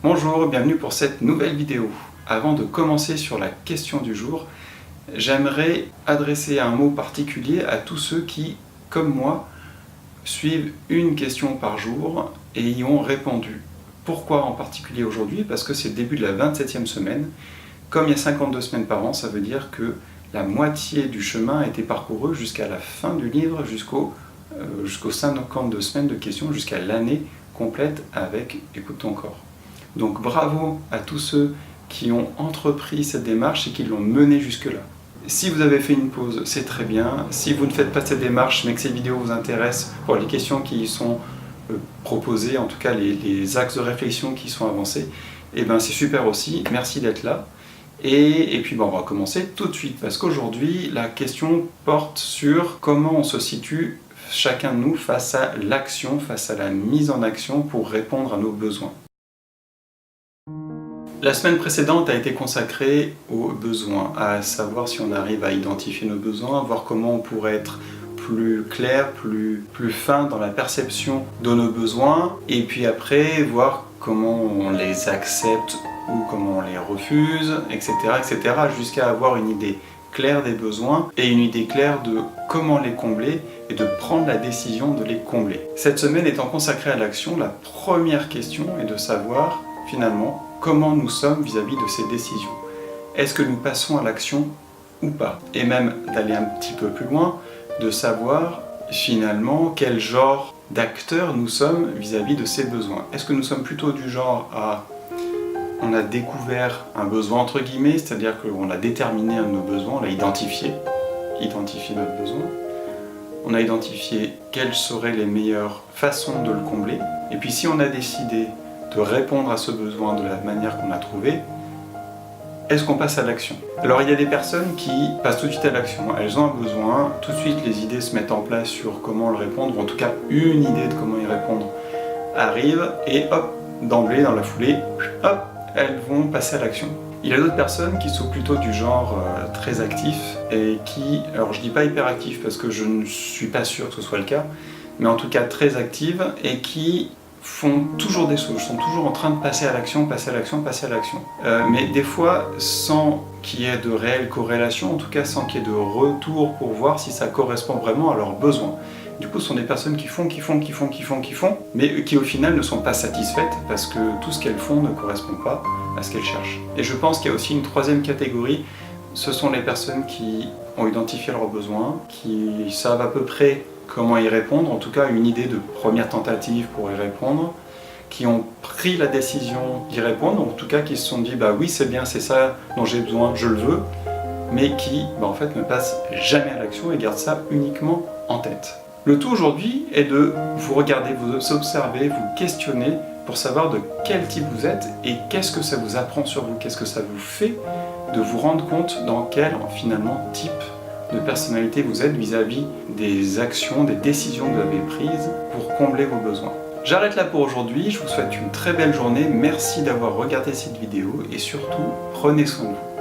Bonjour, bienvenue pour cette nouvelle vidéo. Avant de commencer sur la question du jour, j'aimerais adresser un mot particulier à tous ceux qui, comme moi, suivent une question par jour et y ont répondu. Pourquoi en particulier aujourd'hui? Parce que c'est le début de la 27e semaine. Comme il y a 52 semaines par an, ça veut dire que la moitié du chemin a été parcouru jusqu'à la fin du livre, jusqu'aux 52 semaines de questions, jusqu'à l'année complète avec Écoute ton corps. Donc bravo à tous ceux qui ont entrepris cette démarche et qui l'ont menée jusque-là. Si vous avez fait une pause, c'est très bien. Si vous ne faites pas cette démarche, mais que cette vidéo vous intéresse pour les questions qui y sont proposées, en tout cas les axes de réflexion qui sont avancés, et ben c'est super aussi. Merci d'être là. Et puis on va commencer tout de suite, parce qu'aujourd'hui, la question porte sur comment on se situe chacun de nous face à l'action, face à la mise en action pour répondre à nos besoins. La semaine précédente a été consacrée aux besoins, à savoir si on arrive à identifier nos besoins, voir comment on pourrait être plus clair, plus fin dans la perception de nos besoins, et puis après voir comment on les accepte ou comment on les refuse, etc., jusqu'à avoir une idée claire des besoins et une idée claire de comment les combler et de prendre la décision de les combler. Cette semaine étant consacrée à l'action, la première question est de savoir finalement comment nous sommes vis-à-vis de ces décisions. Est-ce que nous passons à l'action ou pas? Et même d'aller un petit peu plus loin, de savoir finalement quel genre d'acteur nous sommes vis-à-vis de ces besoins. Est-ce que nous sommes plutôt du genre à on a découvert un besoin entre guillemets, c'est-à-dire qu'on a déterminé un de nos besoins, on l'a identifié notre besoin, on a identifié quelles seraient les meilleures façons de le combler, et puis si on a décidé de répondre à ce besoin de la manière qu'on a trouvée, est-ce qu'on passe à l'action? Alors il y a des personnes qui passent tout de suite à l'action, elles ont un besoin, tout de suite les idées se mettent en place sur comment le répondre, ou en tout cas une idée de comment y répondre arrive, et hop, d'emblée, dans la foulée, hop, elles vont passer à l'action. Il y a d'autres personnes qui sont plutôt du genre très actif, et qui, alors je dis pas hyperactif parce que je ne suis pas sûr que ce soit le cas, mais en tout cas très actives, et qui font toujours des choses, sont toujours en train de passer à l'action, mais des fois sans qu'il y ait de réelle corrélation, en tout cas sans qu'il y ait de retour pour voir si ça correspond vraiment à leurs besoins. Du coup, ce sont des personnes qui font, mais qui au final ne sont pas satisfaites parce que tout ce qu'elles font ne correspond pas à ce qu'elles cherchent. Et je pense qu'il y a aussi une troisième catégorie, ce sont les personnes qui ont identifié leurs besoins, qui savent à peu près comment y répondre, en tout cas une idée de première tentative pour y répondre, qui ont pris la décision d'y répondre, en tout cas qui se sont dit bah oui c'est bien, c'est ça dont j'ai besoin, je le veux, mais qui en fait ne passent jamais à l'action et gardent ça uniquement en tête. Le tout aujourd'hui est de vous regarder, vous observer, vous questionner pour savoir de quel type vous êtes et qu'est-ce que ça vous apprend sur vous, qu'est-ce que ça vous fait de vous rendre compte dans quel finalement type de personnalité vous êtes vis-à-vis des actions, des décisions que vous avez prises pour combler vos besoins. J'arrête là pour aujourd'hui, je vous souhaite une très belle journée, merci d'avoir regardé cette vidéo et surtout, prenez soin de vous.